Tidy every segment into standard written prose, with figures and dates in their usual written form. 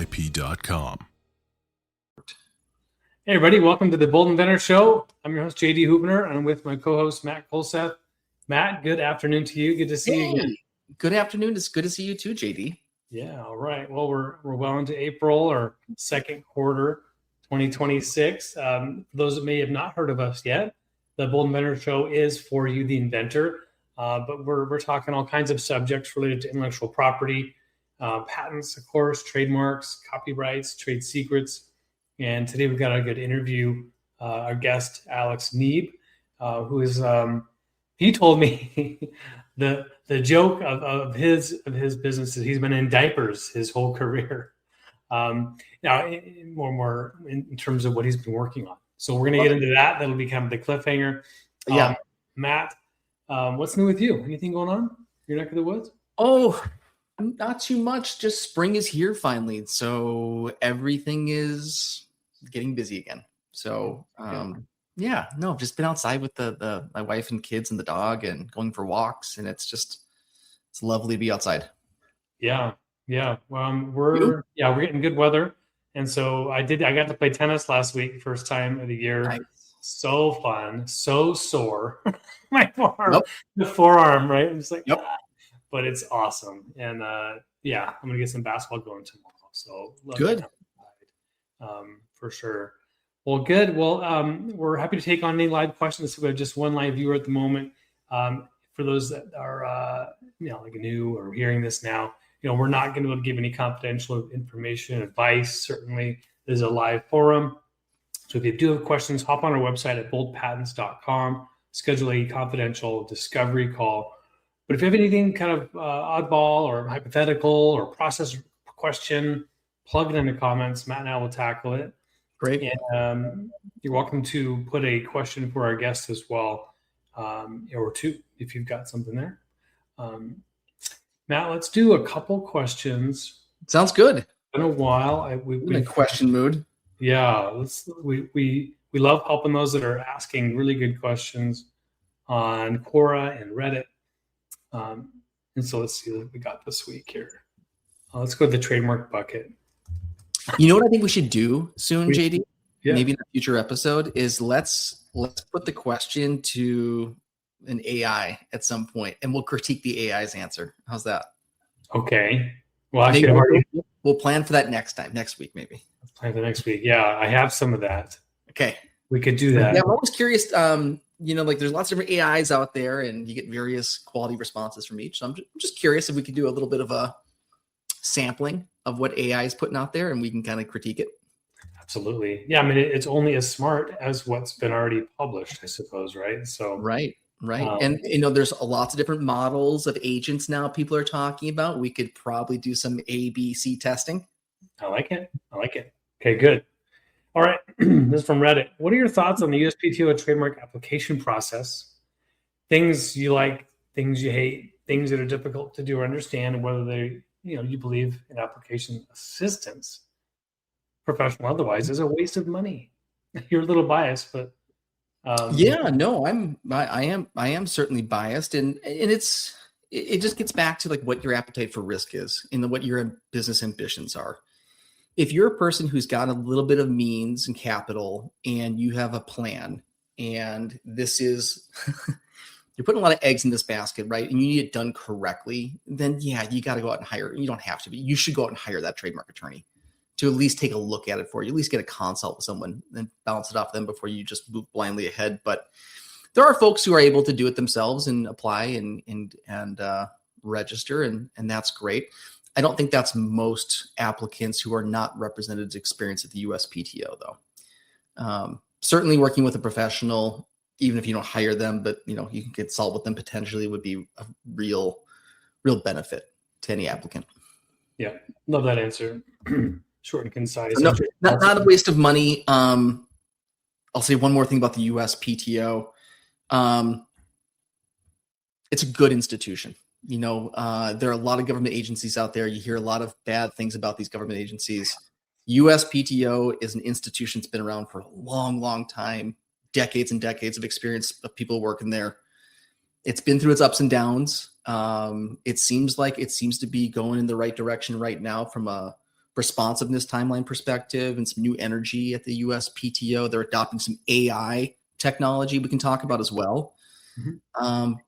boldip.com. Hey everybody, welcome to the Bold Inventor Show. I'm your host, JD Houvener, and I'm with my co-host, Matt Kulseth. Matt, good afternoon to you. Good to see you again. Good afternoon. It's good to see you too, JD. Yeah, all right. Well, we're well into April, or second quarter 2026. For those that may have not heard of us yet, the Bold Inventor Show is for you, the inventor. But we're talking all kinds of subjects related to intellectual property, patents, of course, trademarks, copyrights, trade secrets. And today we've got a good interview. Our guest, Alex Neeb, who is, he told me the joke of his business is he's been in diapers his whole career. Now, more in terms of what he's been working on. So we're going to get into that. That'll be kind of the cliffhanger. Yeah. Matt, what's new with you? Anything going on? Your neck of the woods? Oh, not too much. Just spring is here finally. So everything is getting busy again. So, just been outside with my wife and kids and the dog and going for walks. And it's lovely to be outside. Yeah. Yeah. We're getting good weather. And so I got to play tennis last week, first time of the year. Nice. So fun, so sore. My forearm, the forearm, right? I'm just like, but it's awesome. And I'm going to get some basketball going tomorrow. So good. For sure. Well, good. Well, we're happy to take on any live questions. We have just one live viewer at the moment. For those that are, like new or hearing this now, we're not going to be able to give any confidential information, advice. Certainly, there's a live forum. So if you do have questions, hop on our website at boldpatents.com, schedule a confidential discovery call. But if you have anything kind of oddball or hypothetical or process question, plug it in the comments. Matt and I will tackle it. Great. And you're welcome to put a question for our guest as well, or two, if you've got something there. Matt, let's do a couple questions. Sounds good. It's been a while. We've in question mood. Yeah, we love helping those that are asking really good questions on Quora and Reddit. And so let's see what we got this week here. Let's go to the trademark bucket. You know what I think we should do soon, JD? Yeah. Maybe in a future episode is let's put the question to an AI at some point, and we'll critique the AI's answer. How's that? Okay. Well, we'll plan for that next week, maybe. Let's plan for next week. Yeah, I have some of that. Okay. We could do that. Yeah, I'm always curious. There's lots of different AIs out there, and you get various quality responses from each. So I'm just curious if we could do a little bit of a sampling of what AI is putting out there, and we can kind of critique it. Absolutely. Yeah, I mean, it's only as smart as what's been already published, I suppose, right? So Right. And, there's lots of different models of agents now people are talking about. We could probably do some ABC testing. I like it. Okay, good. All right. This is from Reddit. What are your thoughts on the USPTO trademark application process? Things you like, things you hate, things that are difficult to do or understand, and whether they, you believe in application assistance, professional otherwise, is a waste of money. You're a little biased, but I am certainly biased, and it just gets back to like what your appetite for risk is and what your business ambitions are. If you're a person who's got a little bit of means and capital, and you have a plan, and this is you're putting a lot of eggs in this basket, right? And you need it done correctly, then you got to go out and hire. You don't have to, but you should go out and hire that trademark attorney to at least take a look at it for you, at least get a consult with someone and bounce it off them before you just move blindly ahead. But there are folks who are able to do it themselves and apply and register, and that's great. I don't think that's most applicants who are not represented experience at the USPTO, though. Certainly working with a professional, even if you don't hire them, but you can consult with them potentially, would be a real benefit to any applicant. Yeah, love that answer. Short and concise. No, not a waste of money. I'll say one more thing about the USPTO. It's a good institution. There are a lot of government agencies out there. You hear a lot of bad things about these government agencies. USPTO is an institution that's been around for a long, long time, decades and decades of experience of people working there. It's been through its ups and downs. It seems to be going in the right direction right now from a responsiveness timeline perspective and some new energy at the USPTO. They're adopting some AI technology we can talk about as well.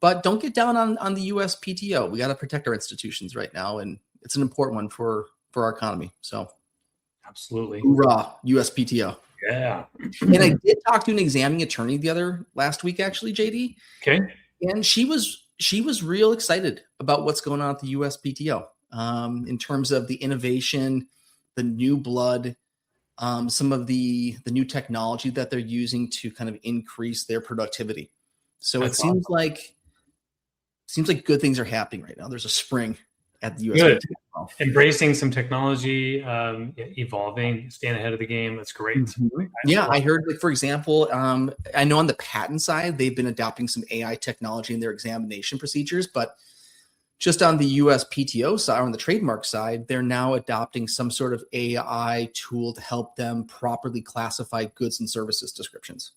But don't get down on the USPTO. We got to protect our institutions right now, and it's an important one for our economy. So absolutely. Hoorah, USPTO. Yeah. And I did talk to an examining attorney last week, actually, JD. Okay. And she was real excited about what's going on at the USPTO in terms of the innovation, the new blood, some of the new technology that they're using to kind of increase their productivity. So it seems like good things are happening right now. There's a spring at the USPTO. Embracing some technology, evolving, staying ahead of the game. That's great. Mm-hmm. Yeah, I heard, like, for example, I know on the patent side, they've been adopting some AI technology in their examination procedures, but just on the USPTO side, on the trademark side, they're now adopting some sort of AI tool to help them properly classify goods and services descriptions.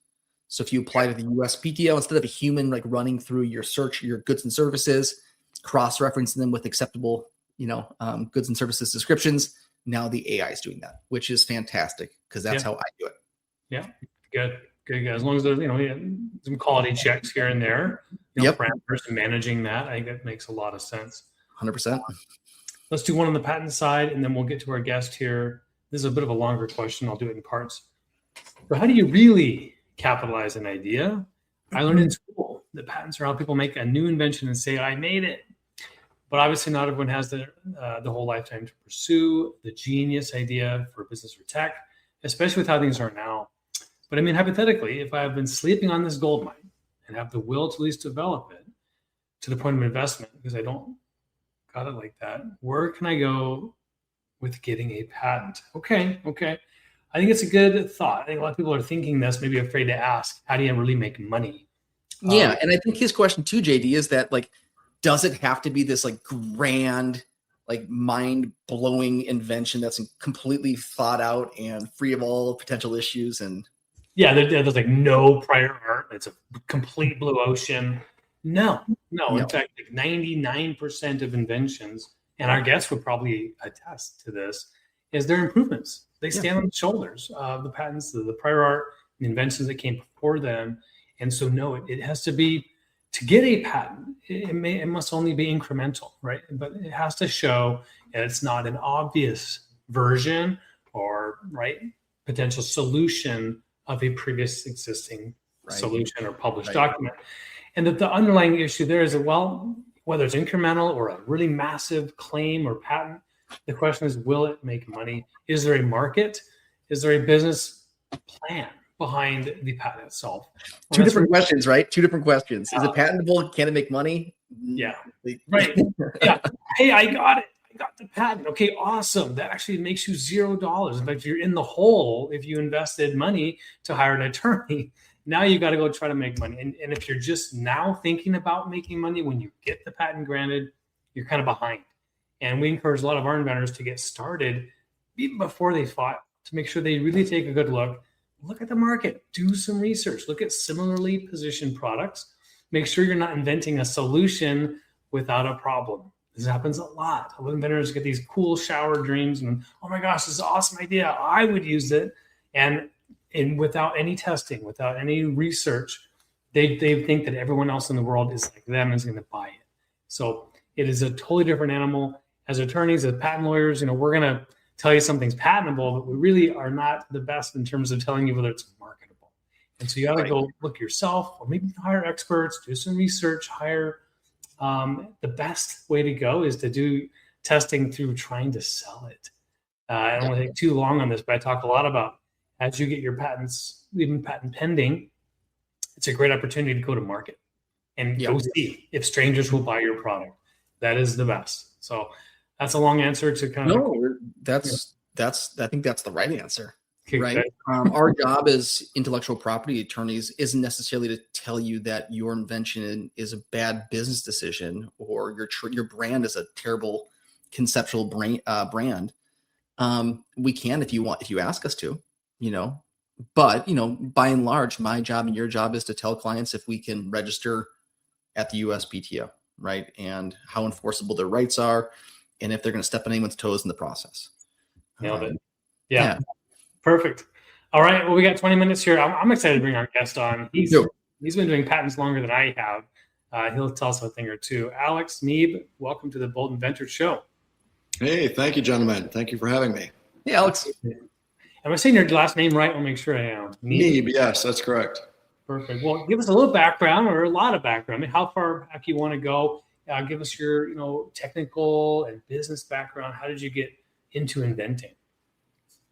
So if you apply to the USPTO, instead of a human like running through your search, your goods and services, cross-referencing them with acceptable goods and services descriptions. Now the AI is doing that, which is fantastic because that's how I do it. Yeah, good. As long as there's some quality checks here and there, parameters and managing that, I think that makes a lot of sense. 100%. Let's do one on the patent side, and then we'll get to our guest here. This is a bit of a longer question. I'll do it in parts. So how do you really capitalize an idea? I learned in school that patents are how people make a new invention and say, I made it. But obviously not everyone has the whole lifetime to pursue the genius idea for business or tech, especially with how things are now. But I mean, hypothetically, if I've been sleeping on this gold mine and have the will to at least develop it to the point of investment, because I don't got it like that, where can I go with getting a patent? Okay. I think it's a good thought. I think a lot of people are thinking this, maybe afraid to ask, how do you really make money? Yeah, and I think his question too, JD, is that, like, does it have to be this like grand, like mind-blowing invention that's completely thought out and free of all potential issues? And yeah, there's like no prior art. It's a complete blue ocean. No. In fact, like 99% of inventions, and our guests would probably attest to this, is their improvements. They stand on the shoulders of the patents, the prior art, the inventions that came before them. And so, no, it has to be, to get a patent, it must only be incremental, right? But it has to show that it's not an obvious version or potential solution of a previous existing solution or published document. And that the underlying issue there is that, well, whether it's incremental or a really massive claim or patent, the question is, will it make money? Is there a market? Is there a business plan behind the patent itself? Two different questions, right? Two different questions. Is it patentable? Can it make money? Yeah. Right. Yeah. Hey, I got it. I got the patent. Okay, awesome. That actually makes you $0. In fact, you're in the hole if you invested money to hire an attorney. Now you got to go try to make money. And if you're just now thinking about making money when you get the patent granted, you're kind of behind. And we encourage a lot of our inventors to get started even before they file, to make sure they really take a good look at the market, do some research, look at similarly positioned products, make sure you're not inventing a solution without a problem. This happens a lot. A lot of inventors get these cool shower dreams and, oh my gosh, this is an awesome idea. I would use it. And without any testing, without any research, they think that everyone else in the world is like them and is going to buy it. So it is a totally different animal. As attorneys, as patent lawyers, we're going to tell you something's patentable, but we really are not the best in terms of telling you whether it's marketable. And so you got to go look yourself, or maybe hire experts, do some research, hire. The best way to go is to do testing through trying to sell it. I don't want to take too long on this, but I talk a lot about, as you get your patents, even patent pending, it's a great opportunity to go to market and go see if strangers will buy your product. That is the best. So that's a long answer to kind of. No, I think that's the right answer. Okay, right. Our job as intellectual property attorneys isn't necessarily to tell you that your invention is a bad business decision or your brand is a terrible conceptual brand. We can, if you ask us to, but by and large, my job and your job is to tell clients if we can register at the USPTO, right? And how enforceable their rights are, and if they're going to step on anyone's toes in the process. Nailed it. Yeah. Perfect. All right. Well, we got 20 minutes here. I'm excited to bring our guest on. He's been doing patents longer than I have. He'll tell us a thing or two. Alex Neeb, welcome to the Bold Inventor Show. Hey, thank you, gentlemen. Thank you for having me. Hey, Alex. Am I saying your last name right? I'll make sure I am. Neeb, yes, that's correct. Perfect. Well, give us a little background or a lot of background. I mean, how far back you want to go? Give us your, technical and business background. How did you get into inventing?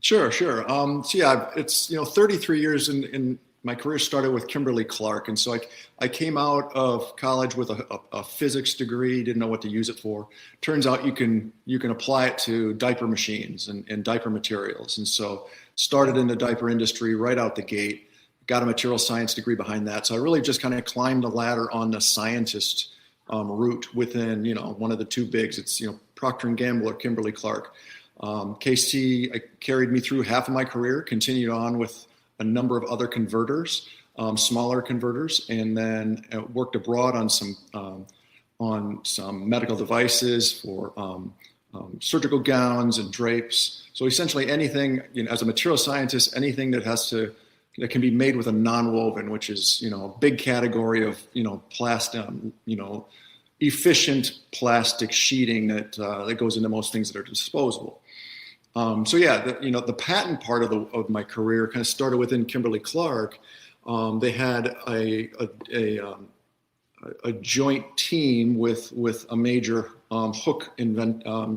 Sure. It's 33 years in my career started with Kimberly-Clark, and so I came out of college with a physics degree. Didn't know what to use it for. Turns out you can apply it to diaper machines and diaper materials, and so started in the diaper industry right out the gate. Got a material science degree behind that, so I really just kind of climbed the ladder on the scientist route within one of the two bigs. It's Procter & Gamble or Kimberly-Clark. KC carried me through half of my career, continued on with a number of other converters, smaller converters, and then worked abroad on some medical devices for surgical gowns and drapes. So essentially anything, as a material scientist, anything that can be made with a nonwoven, which is a big category of plastic, efficient plastic sheeting that goes into most things that are disposable. The patent part of my career kind of started within Kimberly-Clark. They had a joint team with a major hook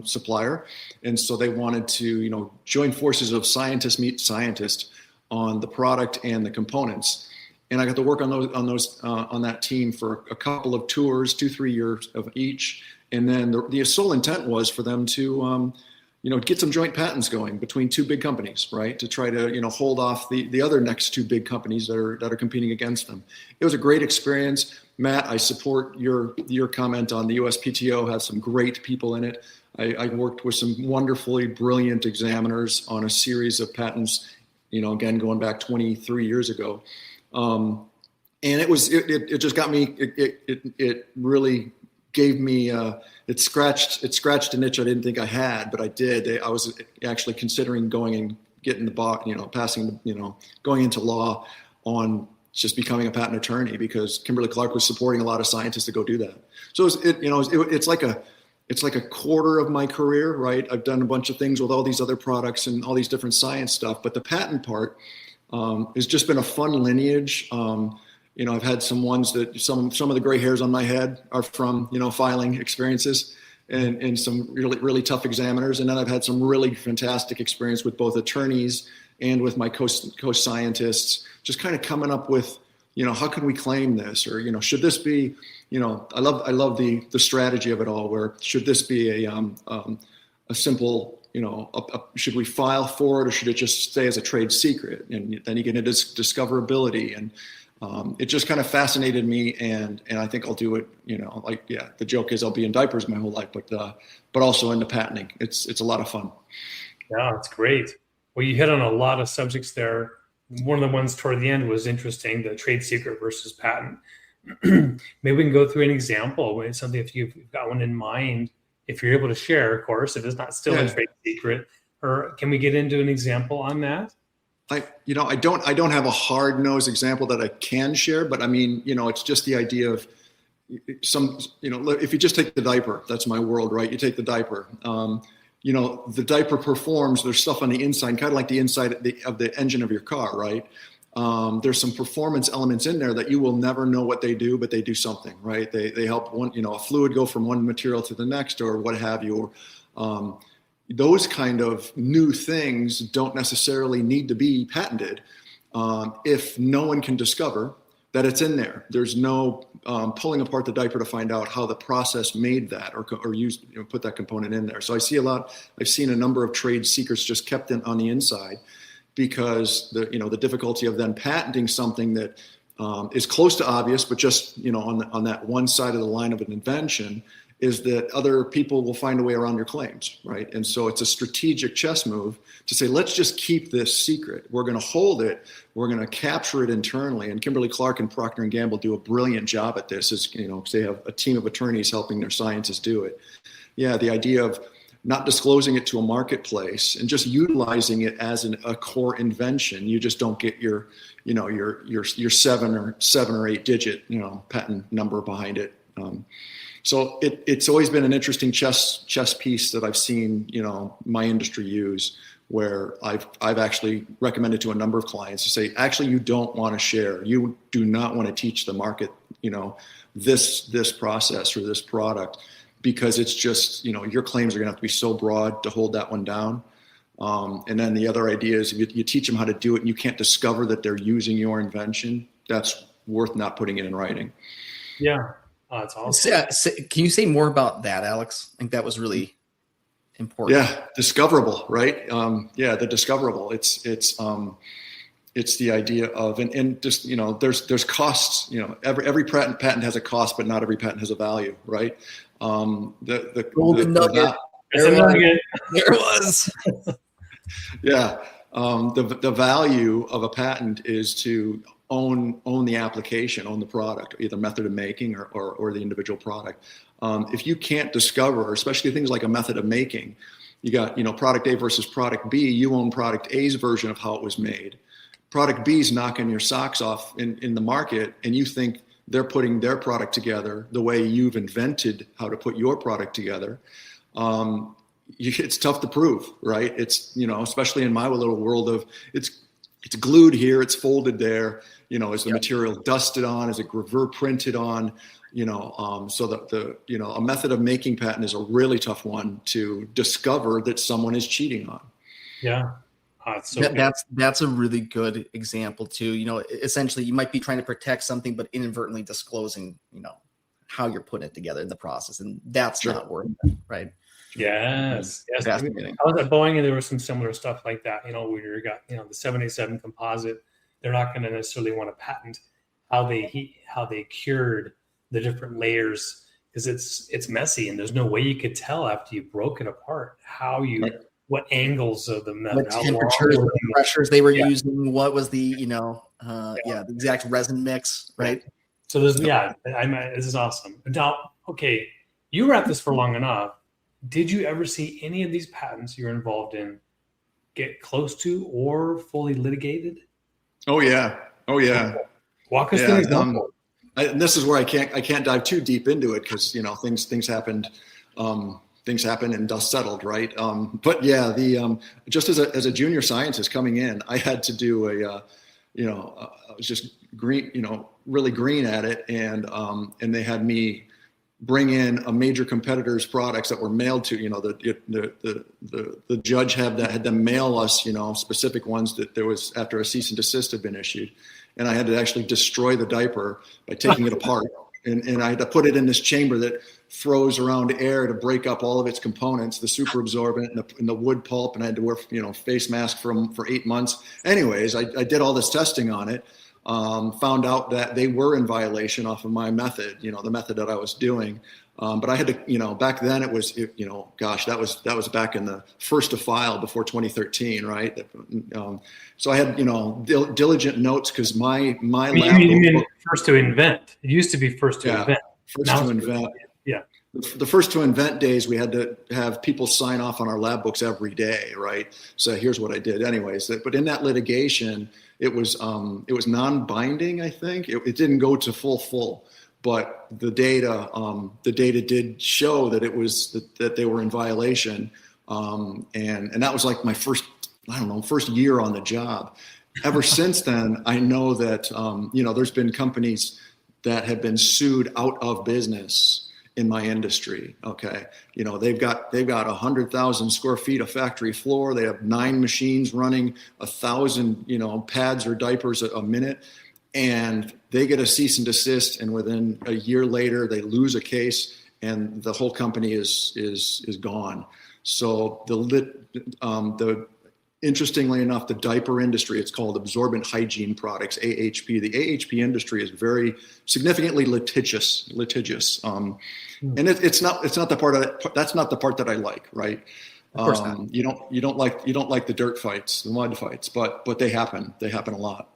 supplier, and so they wanted to join forces of scientists meet scientists on the product and the components. And I got to work on that team for a couple of tours, 2-3 years of each, and then the sole intent was for them to get some joint patents going between two big companies, right? To try to, hold off the other next two big companies that are competing against them. It was a great experience. Matt, I support your comment on the USPTO, has some great people in it. I worked with some wonderfully brilliant examiners on a series of patents, again, going back 23 years ago. And it just got me, it really gave me, it scratched an itch I didn't think I had, but I did. I was actually considering going and getting the bar, going into law on just becoming a patent attorney, because Kimberly-Clark was supporting a lot of scientists to go do that. So it's like a quarter of my career, right? I've done a bunch of things with all these other products and all these different science stuff, but the patent part has just been a fun lineage. I've had some ones that some of the gray hairs on my head are from, filing experiences and some really, really tough examiners. And then I've had some really fantastic experience with both attorneys and with my co-scientists, just kind of coming up with, how can we claim this? Or, should this be, I love the strategy of it all, where should this be a simple, should we file for it, or should it just stay as a trade secret? And then you get into discoverability, and it just kind of fascinated me, and I think I'll do it. The joke is I'll be in diapers my whole life, but also into patenting. It's a lot of fun. Yeah, it's great. Well, you hit on a lot of subjects there. One of the ones toward the end was interesting, the trade secret versus patent. Maybe we can go through an example. It's something, if you've got one in mind, if you're able to share, of course, if it's not still a trade secret, or can we get into an example on that? I don't have a hard-nosed example that I can share, but I mean, it's just the idea of if you just take the diaper, that's my world, right? You take the diaper, the diaper performs, there's stuff on the inside, kind of like the inside of the engine of your car, right? There's some performance elements in there that you will never know what they do, but they do something, right? They help a fluid go from one material to the next, or what have you, or, those kind of new things don't necessarily need to be patented if no one can discover that it's in there. There's no pulling apart the diaper to find out how the process made that or used, put that component in there. So I've seen a number of trade secrets just kept on the inside, because the difficulty of then patenting something that is close to obvious, but just on that one side of the line of an invention, is that other people will find a way around your claims, right? And so it's a strategic chess move to say, let's just keep this secret. We're going to hold it. We're going to capture it internally. And Kimberly-Clark and Procter & Gamble do a brilliant job at this, because they have a team of attorneys helping their scientists do it. Yeah, the idea of not disclosing it to a marketplace and just utilizing it as a core invention, you just don't get your seven or eight digit, patent number behind it. So it's always been an interesting chess piece that I've seen, my industry use, where I've actually recommended to a number of clients to say, actually, you don't want to share. You do not want to teach the market, this process or this product, because it's just, your claims are going to have to be so broad to hold that one down. And then the other idea is if you teach them how to do it and you can't discover that they're using your invention, that's worth not putting it in writing. Yeah. Oh, that's awesome. Can you say more about that, Alex? I think that was really important. Yeah, discoverable, right? The discoverable. It's the idea of and just there's costs. Every patent has a cost, but not every patent has a value, right? The golden nugget. There was. Yeah, the value of a patent is to own the application, own the product, either method of making or the individual product. If you can't discover, especially things like a method of making, you got, product A versus product B, you own product A's version of how it was made. Product B's knocking your socks off in the market, and you think they're putting their product together the way you've invented how to put your product together. It's tough to prove, right? It's, especially in my little world of it's glued here, it's folded there, is the material dusted on, is it gravure printed on, so that a method of making patent is a really tough one to discover that someone is cheating on. Yeah. So that's a really good example too. Essentially you might be trying to protect something, but inadvertently disclosing, how you're putting it together in the process. And that's not worth it, right? Yes. I was at Boeing and there was some similar stuff like that. We got, the 787 composite. They're not going to necessarily want to patent how they cured the different layers, because it's messy and there's no way you could tell after you broke it apart what angles of the metal, what temperatures, what pressures they were using, what was the the exact resin mix, right? So there's this is awesome. Now, okay, you were at this for long enough. Did you ever see any of these patents you're involved in get close to or fully litigated? Oh yeah. Walk us through an example. And this is where I can't dive too deep into it because things happened. Things happened and dust settled, right? But yeah, just as a junior scientist coming in, I had to do I was just green, really green at it, and they had me bring in a major competitor's products that were mailed to, the judge had them mail us, specific ones that there was after a cease and desist had been issued. And I had to actually destroy the diaper by taking it apart. And I had to put it in this chamber that froze around air to break up all of its components, the super absorbent and the wood pulp. And I had to wear, face mask for 8 months. Anyways, I did all this testing on it. Found out that they were in violation off of my method, the method that I was doing. But I had to, back then it was, that was back in the first to file before 2013, right? So I had, diligent notes because my lab. You mean first to invent? It used to be first to invent. First to invent. Yeah. The first to invent days, we had to have people sign off on our lab books every day, right? So here's what I did, anyways. But in that litigation, it was non-binding. I think it didn't go to full, but the data did show that it was that they were in violation, and that was like my first year on the job. Ever since then, I know that there's been companies that have been sued out of business in my industry. Okay. They've got 100,000 square feet of factory floor. They have 9 machines running 1,000, pads or diapers a minute, and they get a cease and desist. And within a year later, they lose a case and the whole company is gone. So interestingly enough, the diaper industry, it's called absorbent hygiene products, AHP. The AHP industry is very significantly litigious. And it's not the part of it. That's not the part that I like, right? Of course not. You don't like the dirt fights, the mud fights, but they happen. They happen a lot.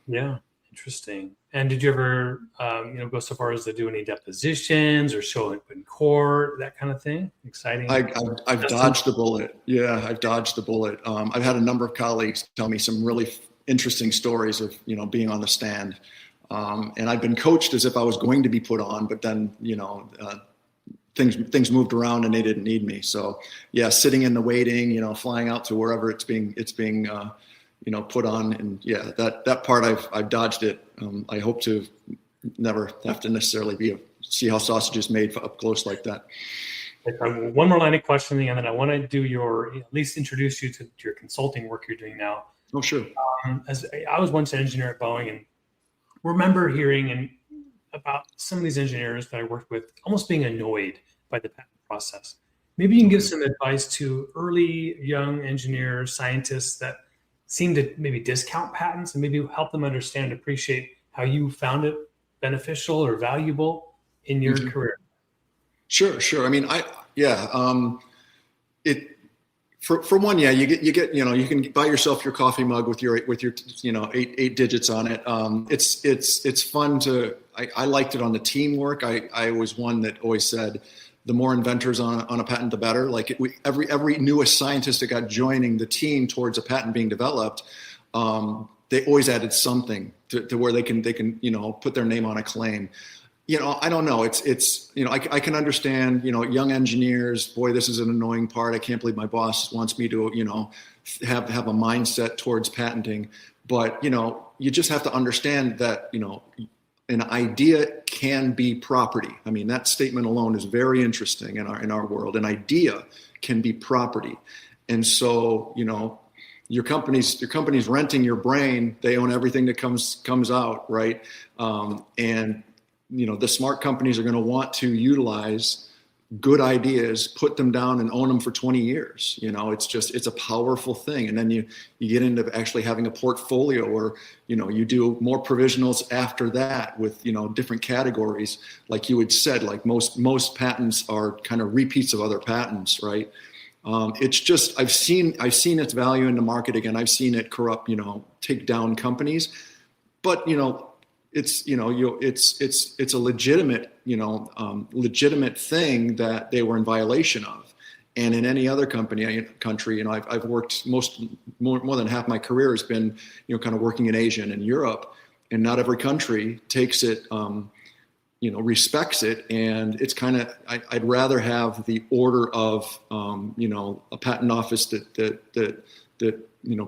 Yeah. Interesting. And did you ever, go so far as to do any depositions or show up in court, that kind of thing? Exciting. I've dodged the bullet. Yeah, I've dodged the bullet. I've had a number of colleagues tell me some really interesting stories of, being on the stand. And I've been coached as if I was going to be put on, but then, things moved around and they didn't need me. So yeah, sitting in the waiting, flying out to wherever it's being put on. And yeah, that part I've dodged it. I hope to never have to necessarily see how sausage is made up close like that. One more line of questioning, and then I want to do at least introduce you to your consulting work you're doing now. Oh, sure. As I was once an engineer at Boeing, and remember hearing about some of these engineers that I worked with almost being annoyed by the patent process. Maybe you can give some advice to early young engineers, scientists that seem to maybe discount patents and maybe help them understand and appreciate how you found it beneficial or valuable in your career. Sure. I mean, for one, yeah, you get, you can buy yourself your coffee mug with your eight digits on it. It's fun to, I liked it on the teamwork. I was one that always said, the more inventors on a patent, the better. Like every newest scientist that got joining the team towards a patent being developed, they always added something to where they can put their name on a claim. I don't know. It's I can understand, young engineers, boy, this is an annoying part. I can't believe my boss wants me to, have a mindset towards patenting. But, you just have to understand that, an idea can be property. I mean, that statement alone is very interesting in our world. An idea can be property. And so, your company's renting your brain. They own everything that comes out, right? And the smart companies are going to want to utilize good ideas, put them down and own them for 20 years. It's a powerful thing. And then you get into actually having a portfolio where, you do more provisionals after that with, different categories. Like you had said, like most patents are kind of repeats of other patents, right? It's just, I've seen its value in the market. Again, I've seen it corrupt, take down companies, but, it's a legitimate thing that they were in violation of. And in any other country, I've worked more than half my career has been, kind of working in Asia and in Europe, and not every country takes it, respects it. And it's kind of, I'd rather have the order of, a patent office that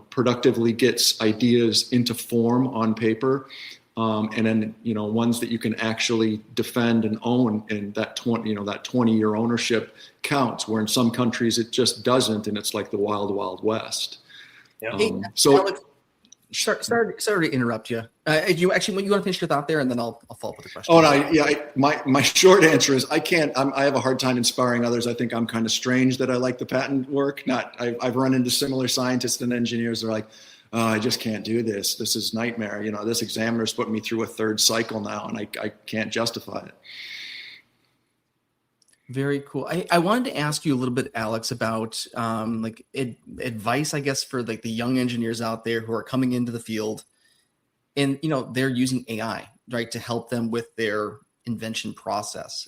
productively gets ideas into form on paper. And then, ones that you can actually defend and own, and that 20-year ownership counts, where in some countries it just doesn't. And it's like the wild, wild west. Yeah. Alex, sorry to interrupt you. You want to finish your thought there, and then I'll follow up with a question. Oh, no, yeah. My short answer is I have a hard time inspiring others. I think I'm kind of strange that I like the patent work. I've run into similar scientists and engineers that are like, oh, I just can't do this. This is nightmare. This examiner's putting me through a third cycle now, and I can't justify it. Very cool. I wanted to ask you a little bit, Alex, about advice, I guess, for like the young engineers out there who are coming into the field, and they're using AI, right, to help them with their invention process.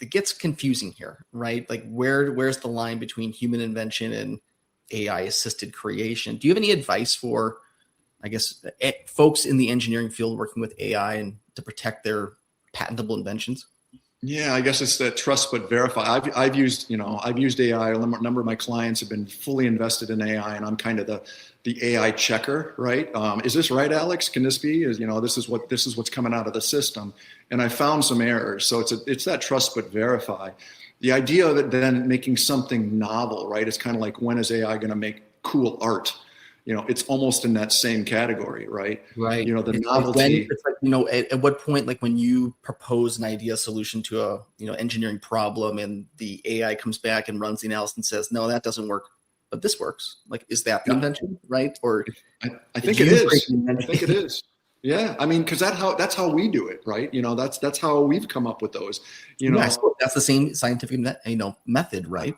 It gets confusing here, right? Like where's the line between human invention and AI assisted creation? Do you have any advice for, I guess, folks in the engineering field working with AI and to protect their patentable inventions? Yeah, I guess it's that trust but verify. I've used AI. A number of my clients have been fully invested in AI, and I'm kind of the AI checker, right? Is this right, Alex? Can this be? This is what's coming out of the system, and I found some errors. So it's that trust but verify. The idea of it then making something novel, right? It's kind of like, when is AI going to make cool art? It's almost in that same category, right? Right. The novelty. It's like, at what point, like when you propose an idea solution to a, engineering problem, and the AI comes back and runs the analysis and says, no, that doesn't work, but this works. Like, is that the invention, right? Or I think it is. I think it is. Yeah, I mean, because that's how we do it, right? That's how we've come up with those. I suppose that's the same scientific method, right?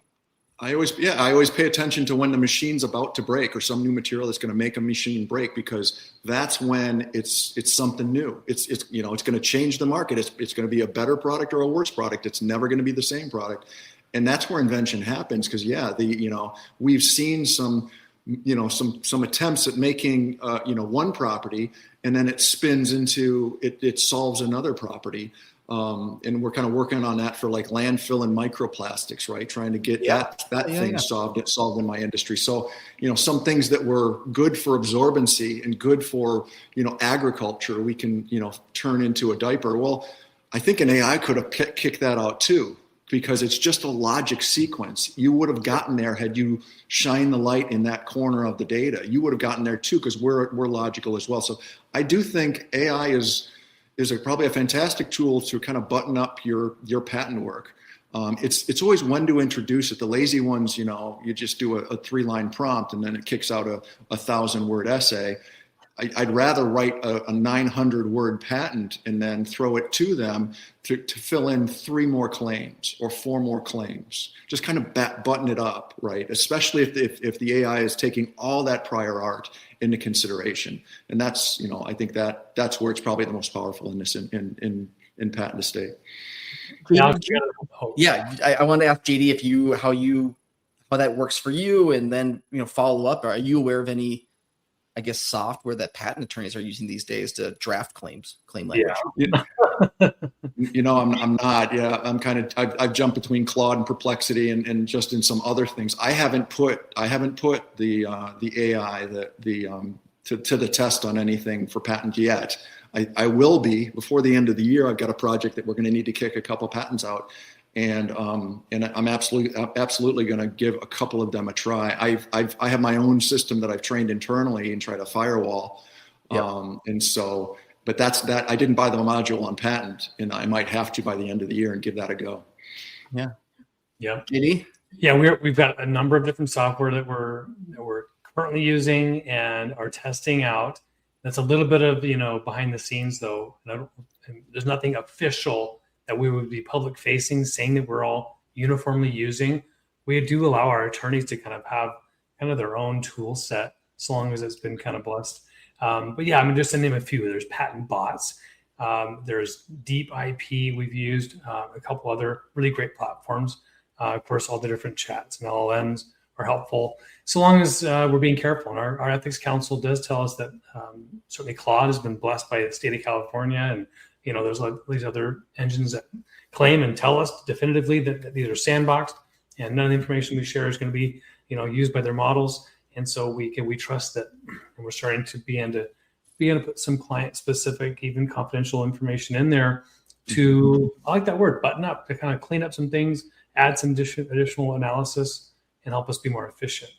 I always pay attention to when the machine's about to break or some new material that's going to make a machine break, because that's when it's something new. It's going to change the market. It's going to be a better product or a worse product. It's never going to be the same product. And that's where invention happens, because we've seen some attempts at making one property, and then it spins into it solves another property. And we're kind of working on that for like landfill and microplastics, right? Trying to get that thing solved in my industry. So, some things that were good for absorbency and good for, agriculture, we can, turn into a diaper. Well, I think an AI could have kicked that out too, because it's just a logic sequence. You would have gotten there had you shine the light in that corner of the data. You would have gotten there too, because we're logical as well. So I do think AI is probably a fantastic tool to kind of button up your patent work. It's always when to introduce it. The lazy ones, you just do a 3-line prompt and then it kicks out a 1,000-word essay. I'd rather write a 900-word patent and then throw it to them to fill in 3 more claims or 4 more claims. Just kind of button it up, right? Especially if the AI is taking all that prior art into consideration. And that's, I think that's where it's probably the most powerful in this in patent estate. Yeah, I want to ask JD how that works for you, and then follow up. Are you aware of any, I guess, software that patent attorneys are using these days to draft claim language? I'm not. Yeah, I've jumped between Claude and Perplexity and just in some other things. I haven't put the AI to the test on anything for patent yet. I will be before the end of the year. I've got a project that we're going to need to kick a couple patents out. And I'm absolutely going to give a couple of them a try. I have my own system that I've trained internally and try to firewall. But that's that. I didn't buy the module on patent, and I might have to by the end of the year and give that a go. Yeah. JD? Yeah, we've got a number of different software that we're currently using and are testing out. That's a little bit of behind the scenes though. And there's nothing official that we would be public facing saying that we're all uniformly using. We do allow our attorneys to kind of have kind of their own tool set, so long as it's been kind of blessed. But yeah, just to name a few, there's patent bots. There's Deep IP we've used, a couple other really great platforms. Of course, all the different chats and LLMs are helpful, so long as we're being careful. And our ethics council does tell us that certainly Claude has been blessed by the state of California, and there's like these other engines that claim and tell us definitively that these are sandboxed and none of the information we share is going to be, used by their models. And so we trust that, and we're starting to be able to put some client specific, even confidential information in there to, I like that word, button up, to kind of clean up some things, add some additional analysis and help us be more efficient.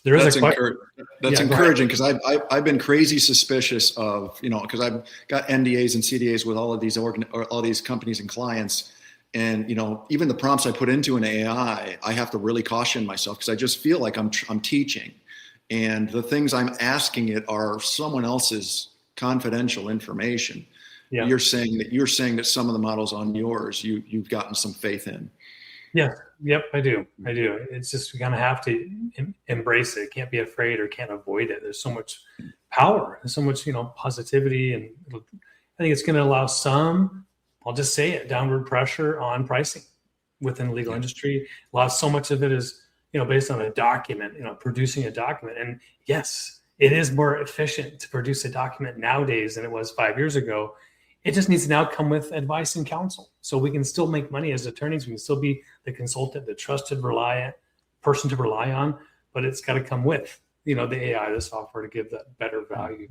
That's encouraging, because I've been crazy suspicious of, because I've got NDAs and CDAs with all of these companies and clients. And, even the prompts I put into an AI, I have to really caution myself, because I just feel like I'm teaching, and the things I'm asking it are someone else's confidential information. Yeah. You're saying that some of the models on yours, you've gotten some faith in. Yeah. Yep. I do. It's just, we kind of have to embrace it. Can't be afraid or can't avoid it. There's so much power and so much, positivity. And I think it's going to allow some, I'll just say it, downward pressure on pricing within the legal industry. So much of it is, based on a document, producing a document. And yes, it is more efficient to produce a document nowadays than it was 5 years ago. It just needs to now come with advice and counsel. So we can still make money as attorneys. We can still be the consultant, the trusted, reliant person to rely on, but it's got to come with, the AI, the software, to give that better value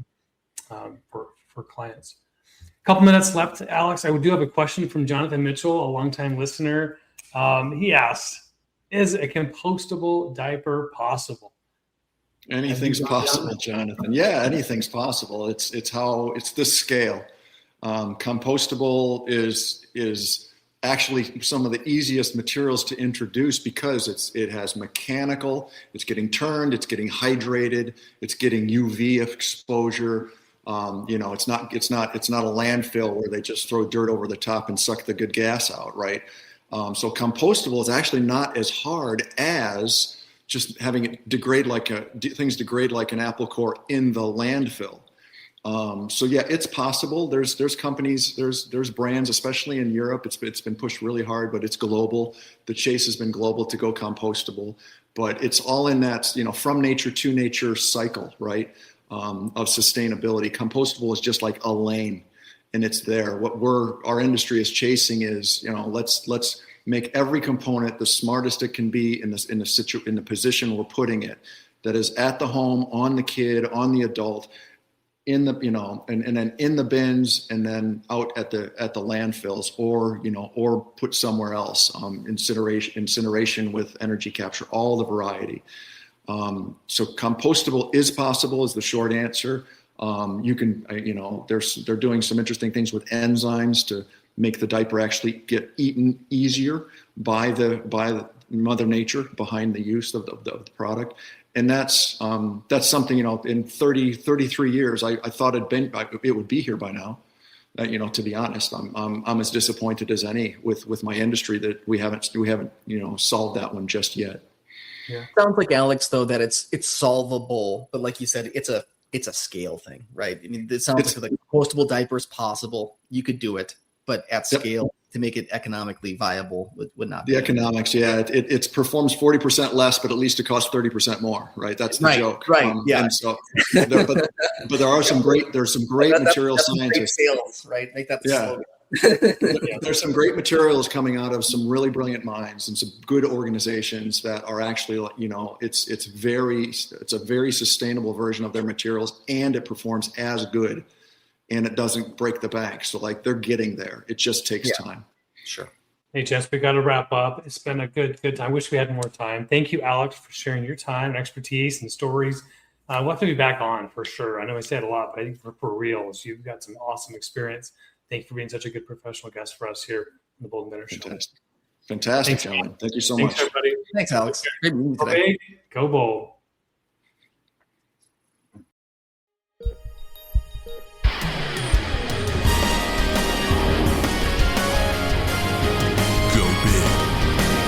for clients. A couple minutes left, Alex. I do have a question from Jonathan Mitchell, a longtime listener. He asked, is a compostable diaper possible? Anything's possible, Jonathan. Yeah, anything's possible. It's the scale. Compostable is actually some of the easiest materials to introduce, because it has mechanical, it's getting turned, it's getting hydrated, it's getting UV exposure. It's not a landfill where they just throw dirt over the top and suck the good gas out, right? So compostable is actually not as hard as just having it degrade things degrade like an apple core in the landfill. So yeah, it's possible. There's companies, there's brands, especially in Europe. It's been pushed really hard, but it's global. The chase has been global to go compostable, but it's all in that, from nature to nature cycle, right? Of sustainability. Compostable is just like a lane, and it's there. What our industry is chasing is, let's make every component the smartest it can be in the position we're putting it, that is at the home, on the kid, on the adult, in the, and then in the bins, and then out at the landfills, or put somewhere else, incineration with energy capture, all the variety. So compostable is possible is the short answer. You can, they're doing some interesting things with enzymes to make the diaper actually get eaten easier by the Mother Nature behind the use of the product. And that's something, in 33 years, I thought it would be here by now. To be honest, I'm as disappointed as any with my industry that we haven't solved that one just yet. Yeah. Sounds like, Alex, though, that it's solvable, but like you said, it's a scale thing, right? I mean, it sounds like compostable diapers possible. You could do it, but at scale, to make it economically viable would not be. The economics, yeah. It performs 40% less, but at least it costs 30% more, right? That's the joke. Right, yeah. And so, but there are some great material scientists. Great sales, right? Make that the slogan. There's some great materials coming out of some really brilliant minds and some good organizations that are actually, it's a very sustainable version of their materials, and it performs as good, and it doesn't break the bank. So they're getting there. It just takes time. Sure. Hey, Jess, we got to wrap up. It's been a good time. Wish we had more time. Thank you, Alex, for sharing your time and expertise and stories. We'll have to be back on for sure. I know I said a lot, but I think for reals, you've got some awesome experience. Thank you for being such a good professional guest for us here on the Bold Inventor Show. Fantastic, gentlemen. Thank you so much. Everybody. Thanks, Alex. Great meeting you today. Okay, go Bold. Go big,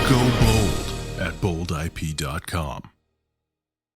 go bold at boldip.com.